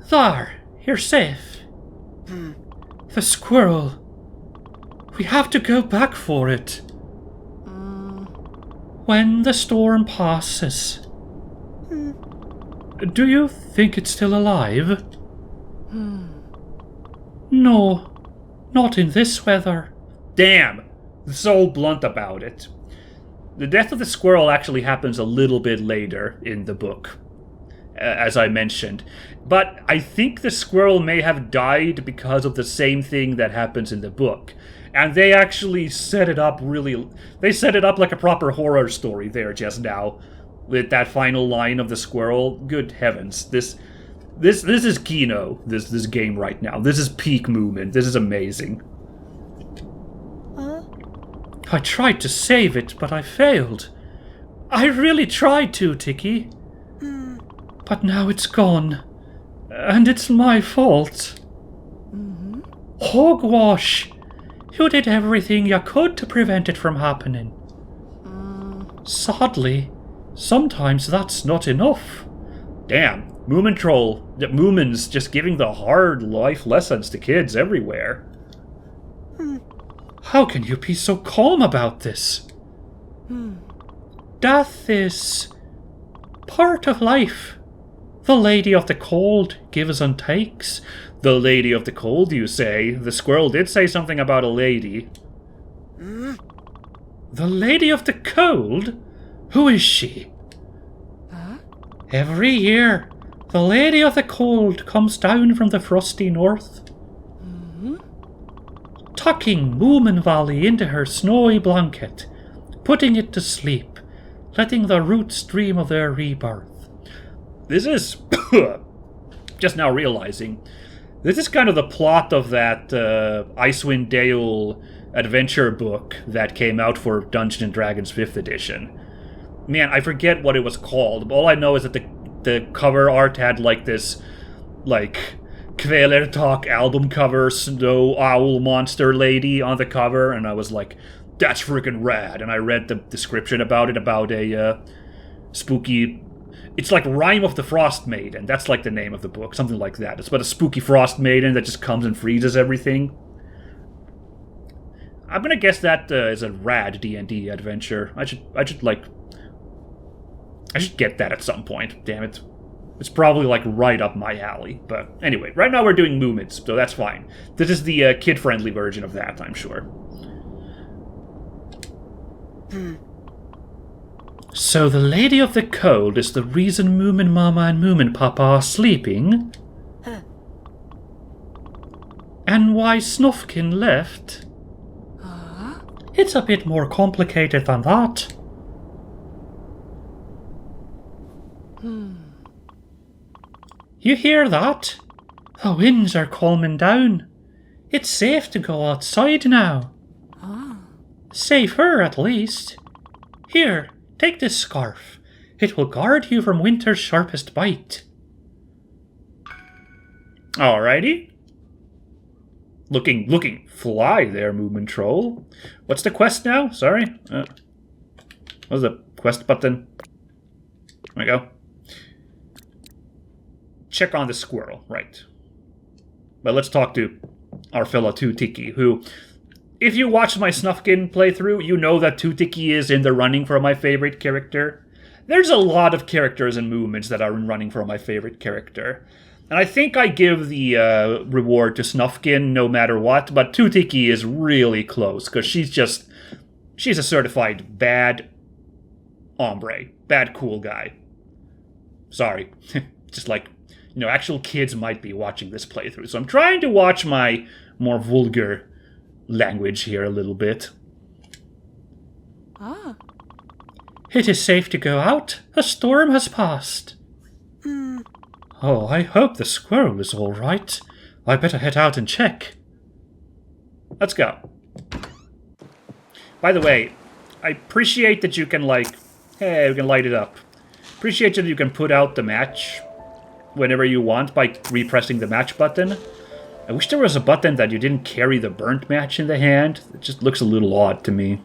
There, you're safe. The squirrel. We have to go back for it. When the storm passes. Do you think it's still alive? No, not in this weather. Damn, so blunt about it. The death of the squirrel actually happens a little bit later in the book, as I mentioned. But I think the squirrel may have died because of the same thing that happens in the book. And they actually set it up really... They set it up like a proper horror story there just now. With that final line of the squirrel. Good heavens. This is Kino, this game right now. This is peak Moomin. This is amazing. I tried to save it, but I failed. I really tried to, Tiki. But now it's gone. And it's my fault. Hogwash! You did everything you could to prevent it from happening. Sadly, sometimes that's not enough. Damn, Moomintroll, Moomin's just giving the hard life lessons to kids everywhere. How can you be so calm about this? Death is part of life. The Lady of the Cold gives and takes. The Lady of the Cold, you say? The squirrel did say something about a lady. The Lady of the Cold? Who is she? Every year, the Lady of the Cold comes down from the frosty north, tucking Moomin Valley into her snowy blanket, putting it to sleep, letting the roots dream of their rebirth. This is... just now realizing... This is kind of the plot of that Icewind Dale adventure book that came out for Dungeons & Dragons 5th edition. Man, I forget what it was called. All I know is that the cover art had like this, like, Kvelertak album cover, snow owl monster lady on the cover, and I was like, that's freaking rad. And I read the description about it, about a spooky... It's like Rime of the Frost Maiden. That's like the name of the book, something like that. It's about a spooky frost maiden that just comes and freezes everything. I'm gonna guess that is a rad D&D adventure. I should get that at some point. Damn it. It's probably like right up my alley. But anyway, right now we're doing Moomins, so that's fine. This is the kid-friendly version of that, I'm sure. So the Lady of the Cold is the reason Moomin Mama and Moomin Papa are sleeping? And why Snufkin left? It's a bit more complicated than that. You hear that? The winds are calming down. It's safe to go outside now. Safer, at least. Here, take this scarf. It will guard you from winter's sharpest bite. Alrighty. Looking fly there, Moomintroll. What's the quest now? Sorry. What's the quest button? There we go. Check on the squirrel, right. But let's talk to our fellow Too-Ticky, who... If you watch my Snufkin playthrough, you know that Too-Ticky is in the running for my favorite character. There's a lot of characters in Moomins that are in running for my favorite character. And I think I give the reward to Snufkin no matter what, but Too-Ticky is really close, because she's a certified bad hombre. Bad cool guy. Sorry. Just like, actual kids might be watching this playthrough, so I'm trying to watch my more vulgar language here a little bit. It is safe to go out. A storm has passed. Oh, I hope the squirrel is all right. I better head out and check. Let's go. By the way, I appreciate that you can, hey, we can light it up. Appreciate that you can put out the match whenever you want by repressing the match button. I wish there was a button that you didn't carry the burnt match in the hand. It just looks a little odd to me.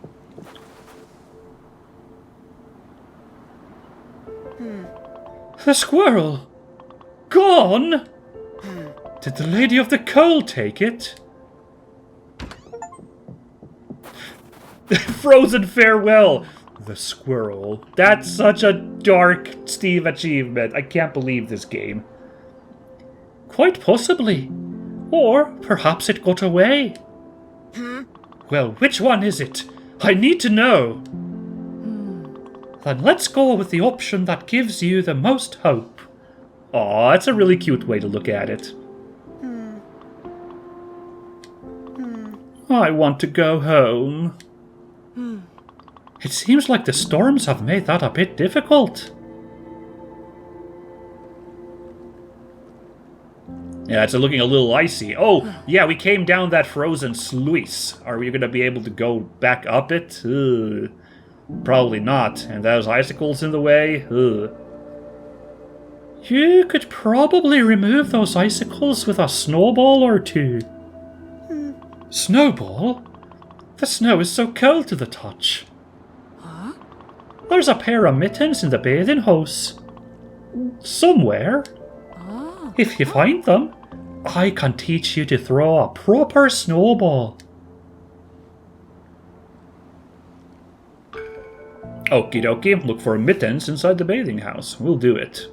The squirrel! Gone? Did the Lady of the Cold take it? Frozen farewell. The squirrel. That's such a dark Steve achievement. I can't believe this game. Quite possibly. Or perhaps it got away. Well, which one is it? I need to know. Then let's go with the option that gives you the most hope. Aw, that's a really cute way to look at it. I want to go home. It seems like the storms have made that a bit difficult. Yeah, it's looking a little icy. Oh, yeah, we came down that frozen sluice. Are we going to be able to go back up it? Ugh. Probably not. And those icicles in the way? Ugh. You could probably remove those icicles with a snowball or two. Snowball? The snow is so cold to the touch. Huh? There's a pair of mittens in the bathing house. Somewhere. Oh. If you find them, I can teach you to throw a proper snowball. Okie dokie, look for mittens inside the bathing house. We'll do it.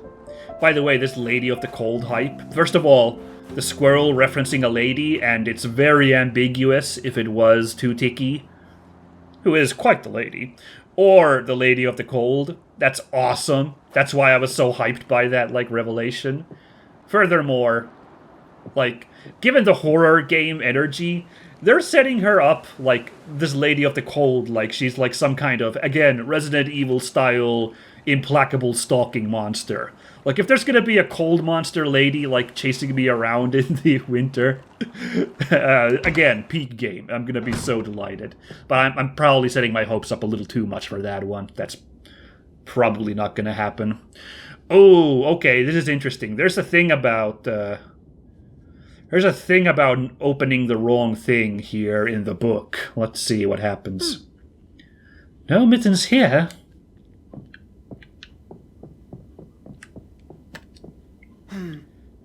By the way, this Lady of the Cold hype. First of all, the squirrel referencing a lady, and it's very ambiguous if it was Too-Ticky, who is quite the lady, or the Lady of the Cold. That's awesome. That's why I was so hyped by that, revelation. Furthermore, given the horror game energy, they're setting her up like this Lady of the Cold, like she's like some kind of, again, Resident Evil style implacable stalking monster. Like, if there's gonna be a cold monster lady, chasing me around in the winter, again, peak game. I'm gonna be so delighted. But I'm probably setting my hopes up a little too much for that one. That's probably not gonna happen. Oh, okay, this is interesting. There's a thing about opening the wrong thing here in the book. Let's see what happens. No mittens here.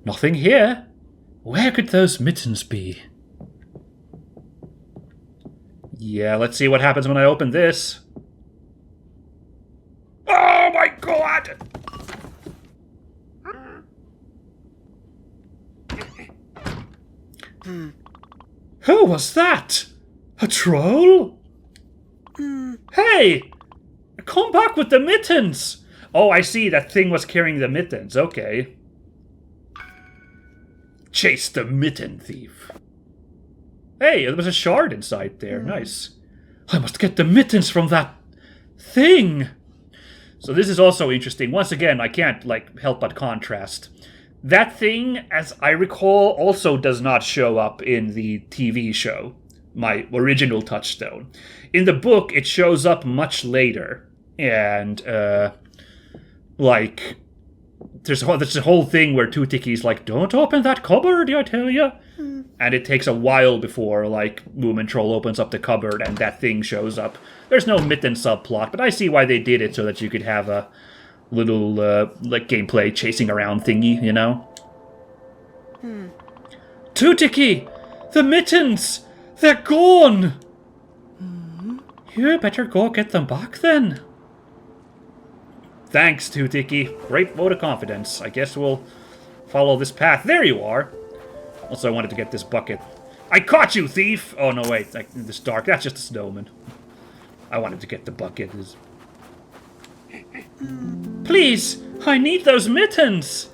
Nothing here. Where could those mittens be? Yeah, let's see what happens when I open this. Oh my god! Who was that? A troll? Hey! Come back with the mittens! Oh, I see. That thing was carrying the mittens. Okay. Chase the mitten thief. Hey, there was a shard inside there. Nice. I must get the mittens from that thing. So this is also interesting. Once again, I can't help but contrast. That thing, as I recall, also does not show up in the TV show, my original Touchstone. In the book, it shows up much later. And, there's a whole thing where Too-Ticky's like, don't open that cupboard, I tell ya. And it takes a while before, Moomintroll opens up the cupboard and that thing shows up. There's no mitten subplot, but I see why they did it so that you could have a little, gameplay chasing around thingy, you know? Too-Ticky! The mittens! They're gone! You better go get them back, then. Thanks, Too-Ticky. Great vote of confidence. I guess we'll follow this path. There you are! Also, I wanted to get this bucket. I caught you, thief! Oh, no, wait. In this dark. That's just a snowman. I wanted to get the bucket. Please! I need those mittens!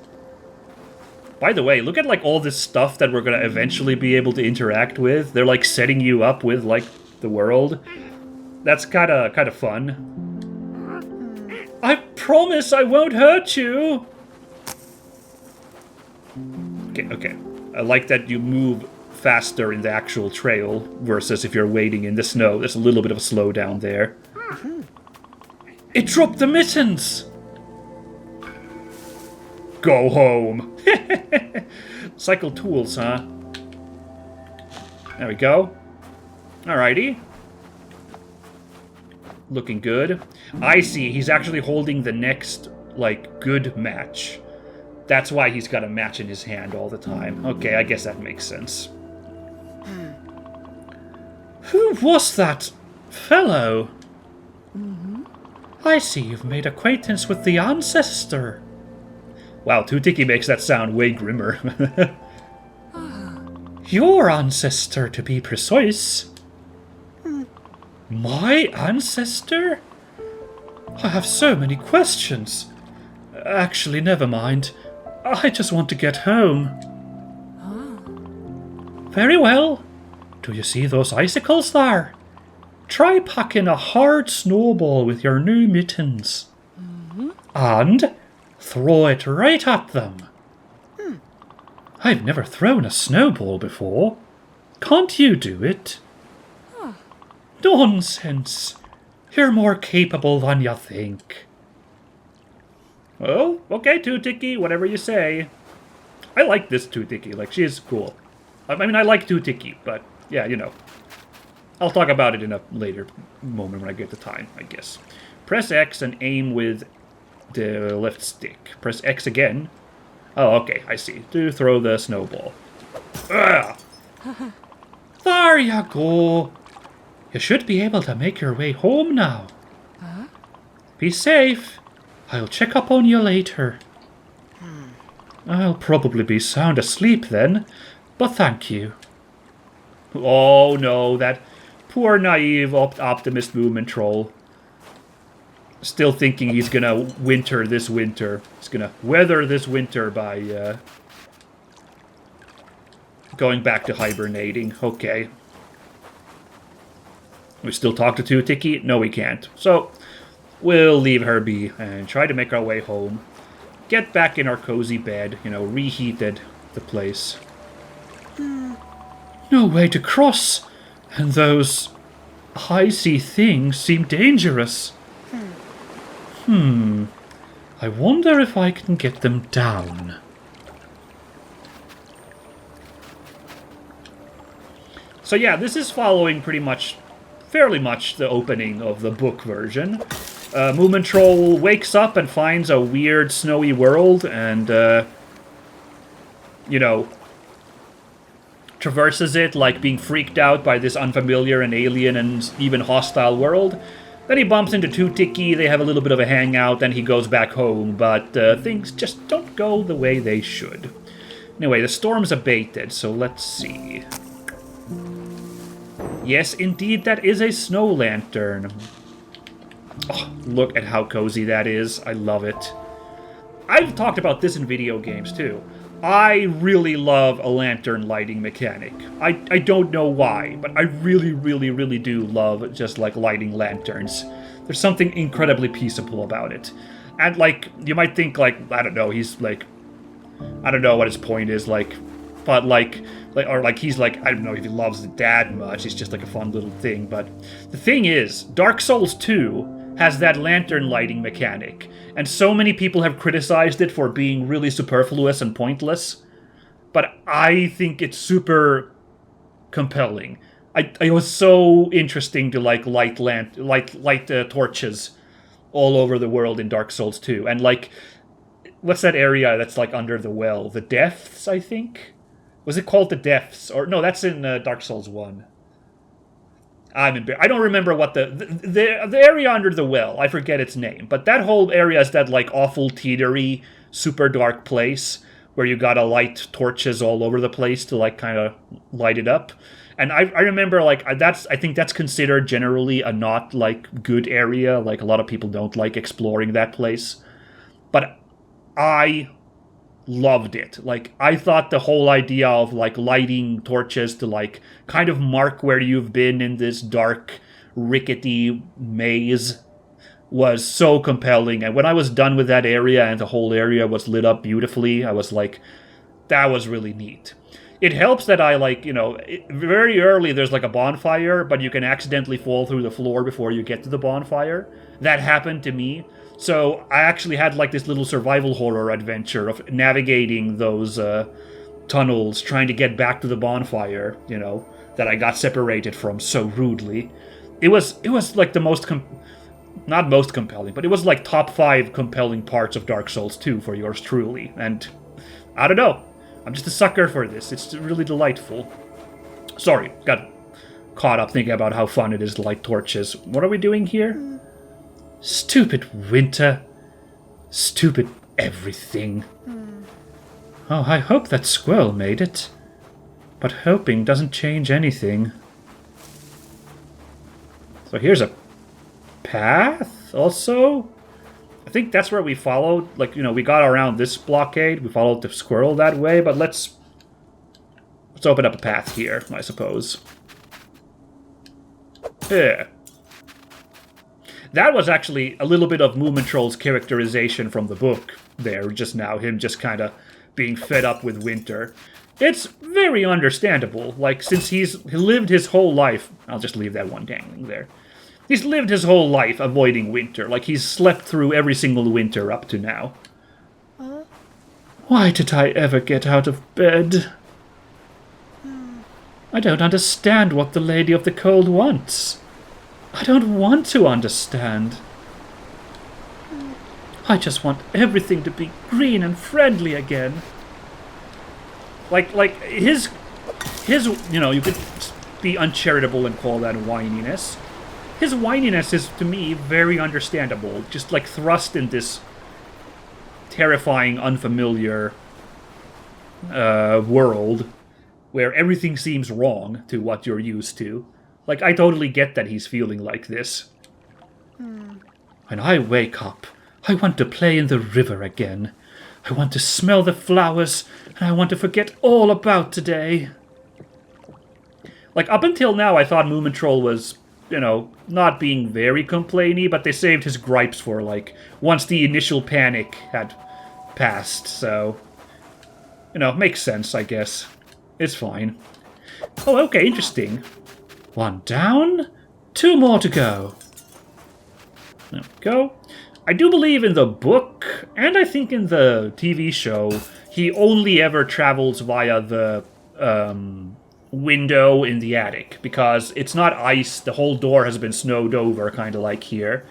By the way, look at, all this stuff that we're gonna eventually be able to interact with. They're, setting you up with, the world. That's kinda fun. I promise I won't hurt you! Okay. I like that you move faster in the actual trail versus if you're wading in the snow. There's a little bit of a slowdown there. It dropped the mittens! Go home! Cycle tools, huh? There we go. Alrighty. Looking good. I see, he's actually holding the next, good match. That's why he's got a match in his hand all the time. Okay, I guess that makes sense. Who was that fellow? I see you've made acquaintance with the ancestor. Wow, Too-Ticky makes that sound way grimmer. Your ancestor, to be precise. My ancestor? I have so many questions. Actually, never mind. I just want to get home. Very well. Do you see those icicles there? Try packing a hard snowball with your new mittens. And throw it right at them. I've never thrown a snowball before. Can't you do it? Nonsense. You're more capable than you think. Oh, okay, Too-Ticky, whatever you say. I like this Too-Ticky, like, she is cool. I mean, I like Too-Ticky, but, yeah, you know. I'll talk about it in a later moment when I get the time, I guess. Press X and aim with the left stick. Press X again. Oh, okay, I see. To throw the snowball. Ugh! There you go. You should be able to make your way home now. Be safe. I'll check up on you later. I'll probably be sound asleep then, but thank you. Oh no, that poor naive optimist Moomintroll. Still thinking he's gonna winter this winter. He's gonna weather this winter by going back to hibernating. Okay. We still talk to Too-Ticky? No, we can't. So, we'll leave her be and try to make our way home. Get back in our cozy bed, you know, reheated the place. No way to cross, and those icy things seem dangerous. I wonder if I can get them down. So yeah, this is following fairly much the opening of the book version. Moomintroll wakes up and finds a weird snowy world and, you know, traverses it like being freaked out by this unfamiliar and alien and even hostile world. Then he bumps into Too-Ticky, they have a little bit of a hangout, then he goes back home, but things just don't go the way they should. Anyway, the storm's abated, so let's see. Yes, indeed, that is a snow lantern. Oh, look at how cozy that is. I love it. I've talked about this in video games, too. I really love a lantern lighting mechanic. I don't know why, but I really, really, really do love just, like, lighting lanterns. There's something incredibly peaceable about it. And, like, you might think, like, I don't know, he's, like... I don't know what his point is, like... But, he's, like, I don't know if he loves it that much. It's just, like, a fun little thing. But the thing is, Dark Souls 2 has that lantern lighting mechanic. And so many people have criticized it for being really superfluous and pointless. But I think it's super compelling. It was so interesting to, like, light torches all over the world in Dark Souls 2. And, like, what's that area that's, like, under the well? The Depths, I think? Was it called the Depths? Or no, that's in Dark Souls 1. I don't remember what the area under the well. I forget its name, but that whole area is that like awful teetery, super dark place where you gotta light torches all over the place to like kind of light it up. And I remember like I think that's considered generally a not like good area. Like a lot of people don't like exploring that place, but I loved it. Like, I thought the whole idea of, like, lighting torches to, like, kind of mark where you've been in this dark, rickety maze was so compelling. And when I was done with that area and the whole area was lit up beautifully, I was like, that was really neat. It helps that I, like, you know, very early there's, like, a bonfire, but you can accidentally fall through the floor before you get to the bonfire. That happened to me. So I actually had like this little survival horror adventure of navigating those tunnels, trying to get back to the bonfire, you know, that I got separated from so rudely. It was like the most not most compelling, but it was like top 5 compelling parts of Dark Souls 2 for yours truly. And I don't know. I'm just a sucker for this. It's really delightful. Sorry, got caught up thinking about how fun it is to light torches. What are we doing here? Stupid winter. Stupid everything. Oh, I hope that squirrel made it. But hoping doesn't change anything. So here's a path, also. I think that's where we followed. Like, you know, we got around this blockade. We followed the squirrel that way, but let's open up a path here, I suppose. Yeah. That was actually a little bit of Moomintroll's characterization from the book there just now. Him just kind of being fed up with winter. It's very understandable. Like, since he lived his whole life... I'll just leave that one dangling there. He's lived his whole life avoiding winter. Like, he's slept through every single winter up to now. Why did I ever get out of bed? I don't understand what the Lady of the Cold wants. I don't want to understand. I just want everything to be green and friendly again. Like his, you know, you could be uncharitable and call that whininess. His whininess is, to me, very understandable. Just, like, thrust in this terrifying, unfamiliar world where everything seems wrong to what you're used to. Like, I totally get that he's feeling like this. When I wake up, I want to play in the river again. I want to smell the flowers, and I want to forget all about today. Like, up until now, I thought Moomintroll was, you know, not being very complainy, but they saved his gripes for, like, once the initial panic had passed, so... You know, makes sense, I guess. It's fine. Oh, okay, interesting. 1 down, 2 more to go. There we go. I do believe in the book, and I think in the TV show, he only ever travels via the window in the attic, because it's not ice. The whole door has been snowed over, kind of like here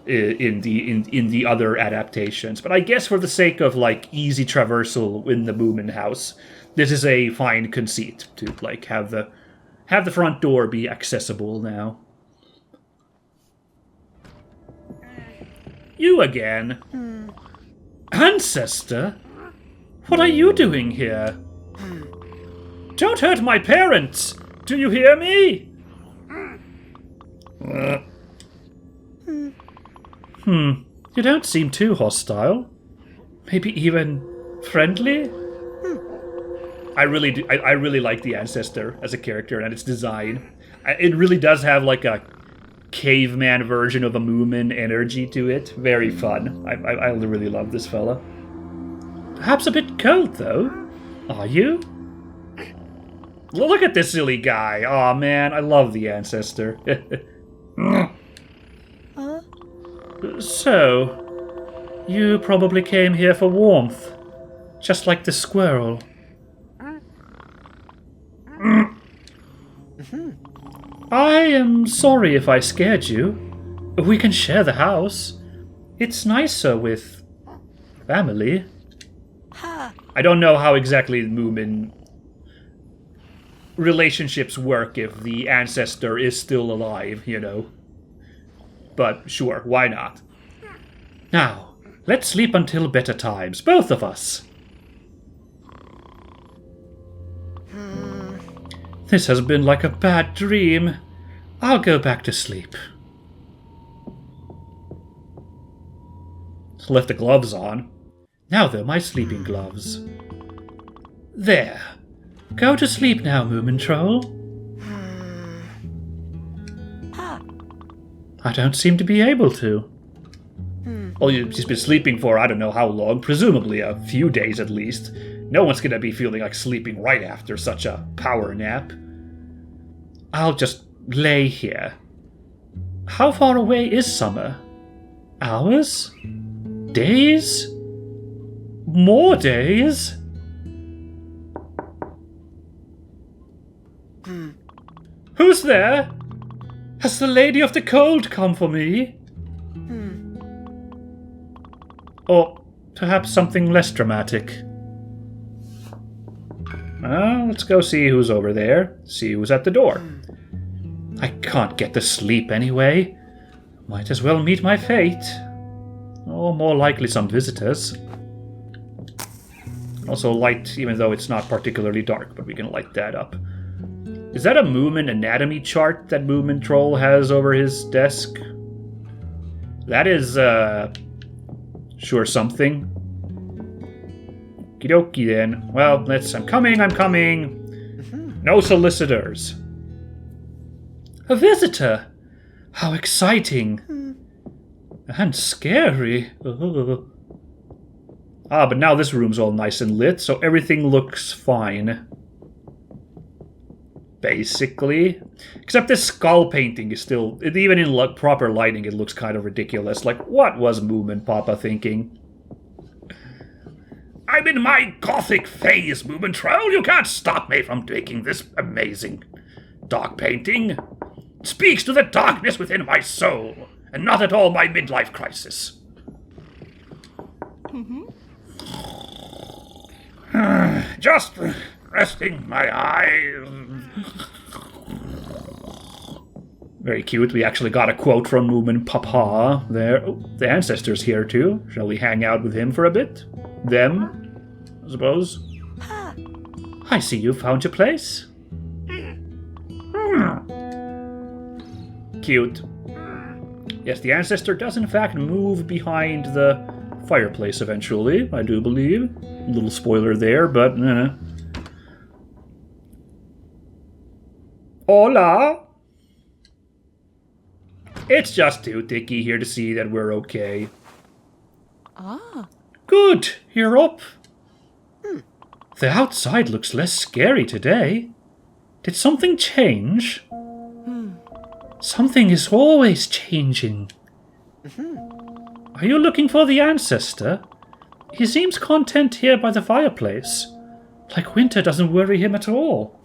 in the other adaptations. But I guess for the sake of, like, easy traversal in the Moomin house, this is a fine conceit to, like, have the front door be accessible now. You again? Ancestor? What are you doing here? Don't hurt my parents! Do you hear me? You don't seem too hostile. Maybe even friendly? I really do. I really like the Ancestor as a character and its design. It really does have like a caveman version of a Moomin energy to it. Very fun. I really love this fella. Perhaps a bit cold, though. Are you? Look at this silly guy. Aw, man, I love the Ancestor. So, you probably came here for warmth. Just like the squirrel. I am sorry if I scared you. We can share the house. It's nicer with family. I don't know how exactly Moomin relationships work if the Ancestor is still alive, you know. But sure, why not? Now, let's sleep until better times, both of us. This has been like a bad dream. I'll go back to sleep. Left the gloves on. Now they're my sleeping gloves. There. Go to sleep now, Moomintroll. I don't seem to be able to. Well, she's been sleeping for I don't know how long, presumably a few days at least. No one's gonna be feeling like sleeping right after such a power nap. I'll just lay here. How far away is summer? Hours? Days? More days? Who's there? Has the Lady of the Cold come for me? Or perhaps something less dramatic. Well, let's go see who's over there. See who's at the door. I can't get to sleep anyway. Might as well meet my fate. Or more likely some visitors. Also light, even though it's not particularly dark, but we can light that up. Is that a Moomin anatomy chart that Moomintroll has over his desk? That is, sure something. Okie dokie then. Well, I'm coming. No solicitors. A visitor! How exciting. And scary. Ugh. Ah, but now this room's all nice and lit, so everything looks fine. Basically. Except this skull painting is still... Even in proper lighting, it looks kind of ridiculous. Like, what was Moomin Papa thinking? I'm in my gothic phase, Moomintroll. You can't stop me from making this amazing dark painting. It speaks to the darkness within my soul, and not at all my midlife crisis. Just resting my eyes. Very cute. We actually got a quote from Moomin Papa there. Oh, the ancestor's here too. Shall we hang out with him for a bit? Them, I suppose. I see you found your place. Cute. Yes, the ancestor does in fact move behind the fireplace eventually, I do believe. A little spoiler there, but... Hola! It's just Too-Ticky here to see that we're okay. Ah. Good, you're up. The outside looks less scary today. Did something change? Something is always changing. Are you looking for the ancestor? He seems content here by the fireplace. Like winter doesn't worry him at all.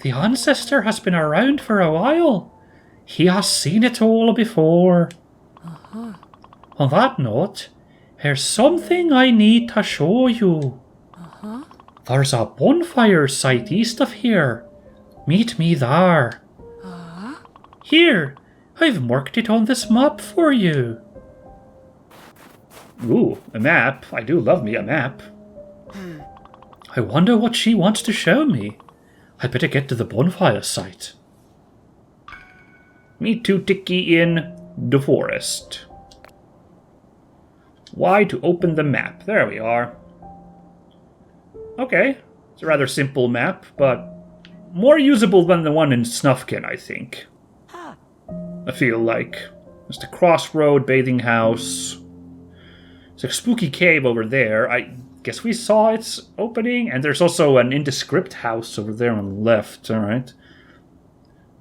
The ancestor has been around for a while. He has seen it all before. On that note, there's something I need to show you. There's a bonfire site east of here. Meet me there. Here, I've marked it on this map for you. Ooh, a map. I do love me a map. I wonder what she wants to show me. I better get to the bonfire site. Meet Too-Ticky in the forest. Y to open the map. There we are. Okay, it's a rather simple map, but more usable than the one in Snufkin, I think. I feel like. There's the crossroad, bathing house. There's a spooky cave over there. I guess we saw its opening. And there's also an indescript house over there on the left. Alright.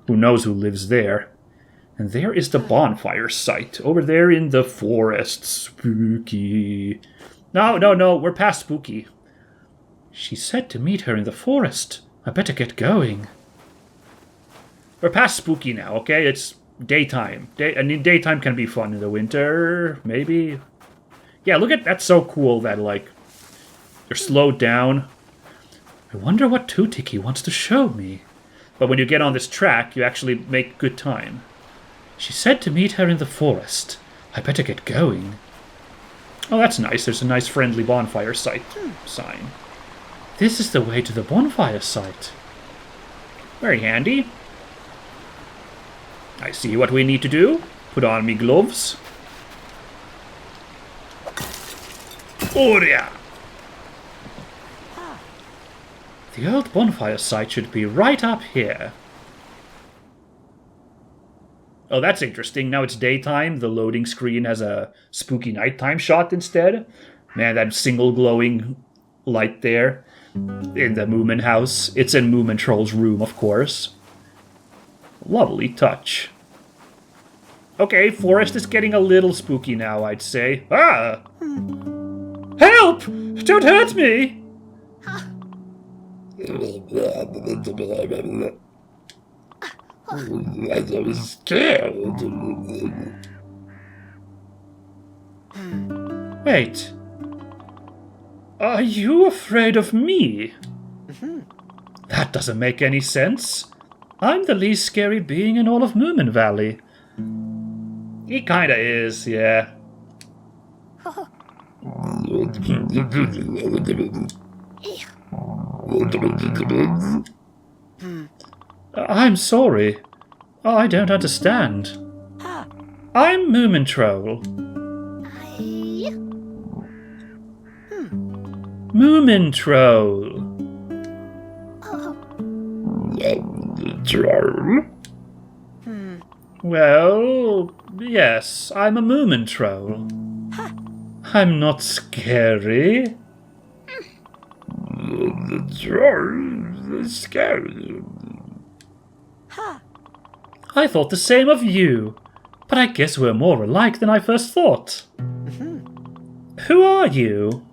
Who knows who lives there. And there is the bonfire site. Over there in the forest. Spooky. No. We're past spooky. She said to meet her in the forest. I better get going. We're past spooky now, okay? It's daytime. Daytime can be fun in the winter, maybe. Yeah, look at that's so cool that, like, they're slowed down. I wonder what Too-Ticky wants to show me. But when you get on this track, you actually make good time. She said to meet her in the forest. I better get going. Oh, that's nice. There's a nice friendly bonfire site sign. This is the way to the bonfire site. Very handy. I see what we need to do. Put on me gloves. Oh yeah! The old bonfire site should be right up here. Oh, that's interesting. Now it's daytime. The loading screen has a spooky nighttime shot instead. Man, that single glowing light there in the Moomin house. It's in Moomintroll's room, of course. Lovely touch. Okay, forest is getting a little spooky now, I'd say. Ah! Help! Don't hurt me! I'm scared. Wait. Are you afraid of me? That doesn't make any sense. I'm the least scary being in all of Moomin Valley. He kinda is, yeah. I'm sorry. I don't understand. I'm Moomintroll. Moomintroll. Troll? Well, yes, I'm a Moomintroll. I'm not scary. The troll is scary. I thought the same of you, but I guess we're more alike than I first thought. Who are you?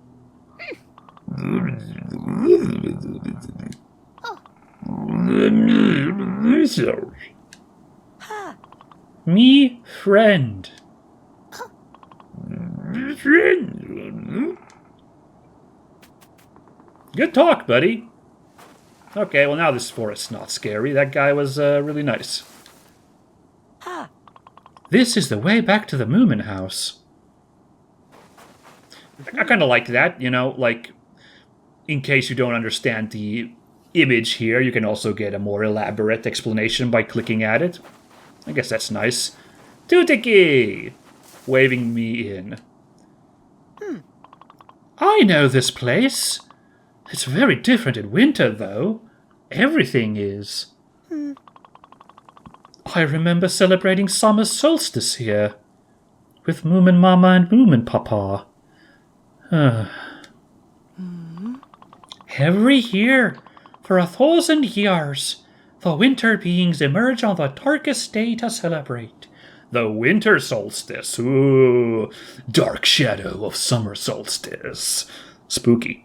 Me, friend. Good talk, buddy. Okay, well now this forest's not scary. That guy was really nice. This is the way back to the Moomin house. I kind of like that, you know, like, in case you don't understand the image here, you can also get a more elaborate explanation by clicking at it. I guess that's nice. Too-Ticky! Waving me in. I know this place. It's very different in winter, though. Everything is. I remember celebrating summer solstice here. With Moomin Mama and Moomin Papa. Every year, for 1,000 years, the winter beings emerge on the darkest day to celebrate. The winter solstice. Ooh, dark shadow of summer solstice. Spooky.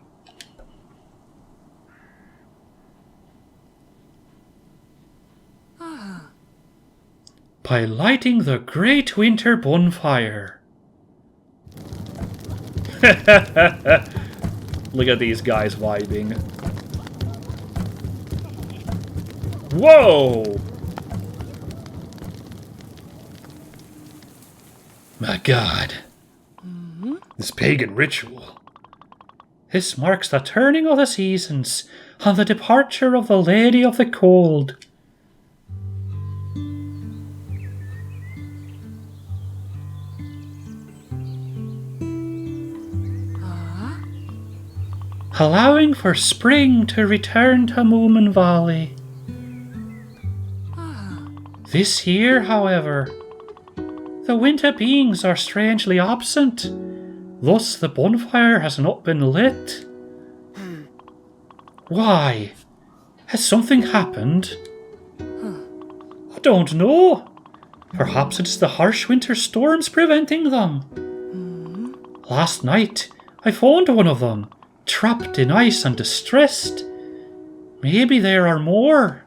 By lighting the great winter bonfire. Look at these guys vibing. Whoa! My God. This pagan ritual. This marks the turning of the seasons and the departure of the Lady of the Cold. Allowing for spring to return to Moomin Valley. This year, however, the winter beings are strangely absent. Thus, the bonfire has not been lit. Why? Has something happened? I don't know. Perhaps it's the harsh winter storms preventing them. Last night, I found one of them, trapped in ice and distressed. Maybe there are more.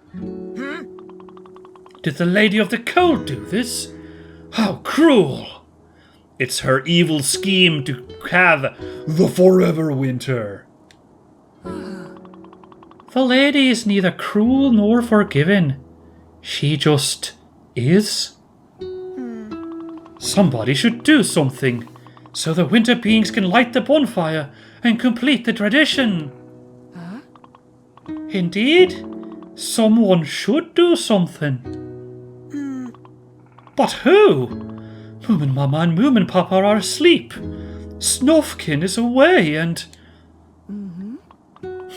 Did the Lady of the Cold do this? How cruel! It's her evil scheme to have the forever winter. The lady is neither cruel nor forgiving. She just is. Somebody should do something, so the winter beings can light the bonfire and complete the tradition. Indeed, someone should do something. But who? Moomin Mama and Moomin Papa are asleep. Snufkin is away and...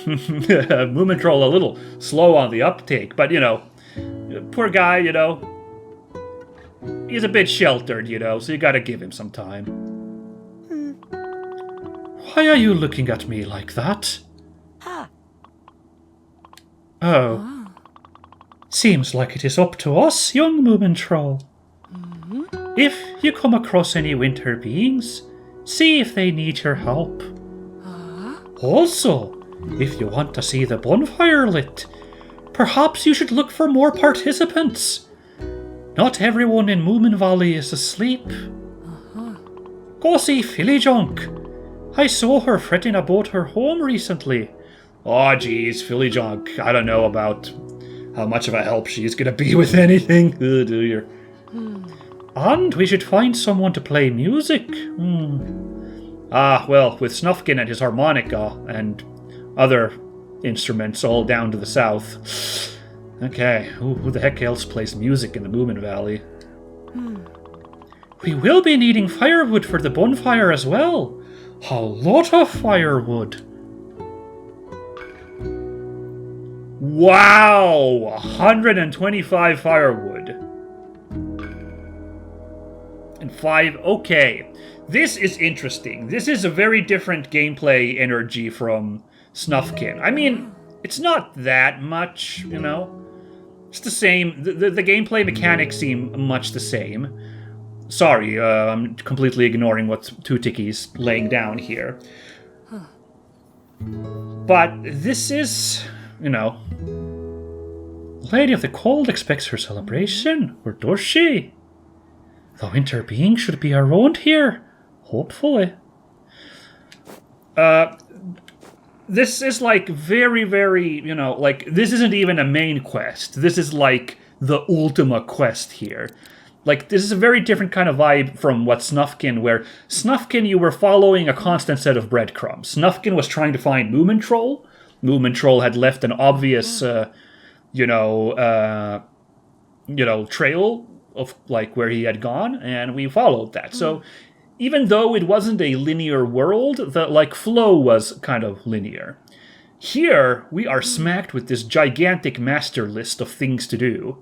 Moomintroll a little slow on the uptake, but, you know, poor guy, you know, he's a bit sheltered, you know, so you gotta give him some time. Why are you looking at me like that? Oh. Seems like it is up to us, young Moomintroll. If you come across any winter beings, see if they need your help. Also, if you want to see the bonfire lit, perhaps you should look for more participants. Not everyone in Moomin Valley is asleep. Go Bossy Philly Junk. I saw her fretting about her home recently. Oh, geez, Philly Junk. I don't know about how much of a help she's gonna be with anything. Oh, dear. And we should find someone to play music. Ah, well, with Snufkin and his harmonica and other instruments all down to the south. Okay, who the heck else plays music in the Moomin Valley? We will be needing firewood for the bonfire as well. A lot of firewood. Wow! 125 firewood. And 5... Okay. This is interesting. This is a very different gameplay energy from Snufkin. I mean, it's not that much, you know? It's the same. The gameplay mechanics seem much the same. Sorry, I'm completely ignoring what Too-Ticky's laying down here. But this is, you know... Lady of the Cold expects her celebration, or does she? The winter being should be around here, hopefully. This is like very, very, you know, like, this isn't even a main quest. This is like the Ultima quest here. Like, this is a very different kind of vibe from what Snufkin, where Snufkin, you were following a constant set of breadcrumbs. Snufkin was trying to find Moomintroll. Moomintroll had left an obvious, trail of, like, where he had gone, and we followed that. So, even though it wasn't a linear world, the, like, flow was kind of linear. Here, we are smacked with this gigantic master list of things to do.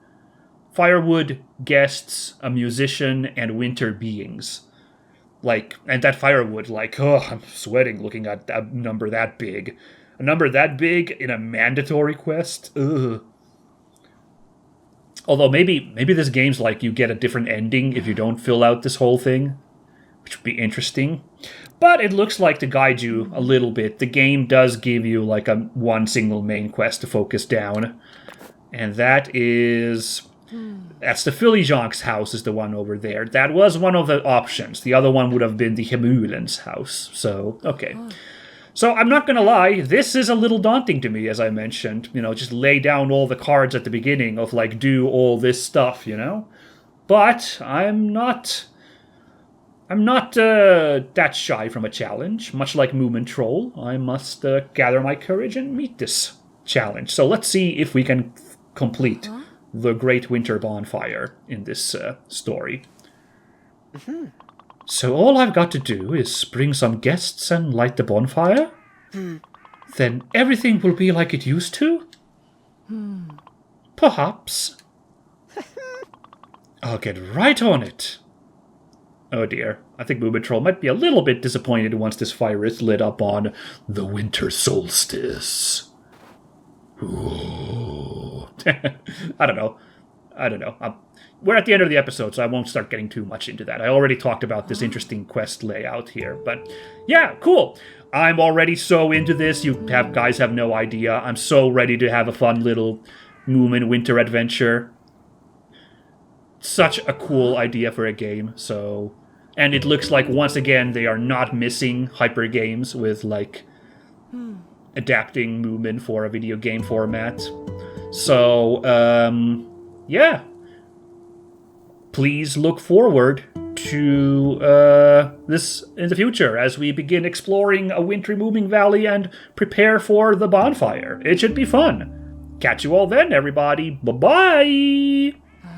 Firewood, guests, a musician, and winter beings. Like, and that firewood, like, oh, I'm sweating looking at a number that big. A number that big in a mandatory quest? Ugh. Although maybe this game's like you get a different ending if you don't fill out this whole thing, which would be interesting. But it looks like to guide you a little bit, the game does give you like a one single main quest to focus down. And that is... That's the Philly Jonk's house is the one over there. That was one of the options. The other one would have been the Hemulin's house. So, okay. So I'm not going to lie, this is a little daunting to me, as I mentioned. You know, just lay down all the cards at the beginning of, like, do all this stuff, you know? But I'm not that shy from a challenge. Much like Moomintroll, I must gather my courage and meet this challenge. So let's see if we can complete the Great Winter Bonfire in this story. So all I've got to do is bring some guests and light the bonfire? Then everything will be like it used to? Perhaps. I'll get right on it. Oh dear, I think Moomintroll might be a little bit disappointed once this fire is lit up on the winter solstice. Ooh. I don't know. We're at the end of the episode, so I won't start getting too much into that. I already talked about this interesting quest layout here, but yeah, cool. I'm already so into this. You guys have no idea. I'm so ready to have a fun little Moomin winter adventure. Such a cool idea for a game. So, and it looks like once again they are not missing hyper games with like adapting Moomin for a video game format. So, yeah. Please look forward to this in the future as we begin exploring a wintry Moomin Valley and prepare for the bonfire. It should be fun. Catch you all then, everybody. Bye-bye!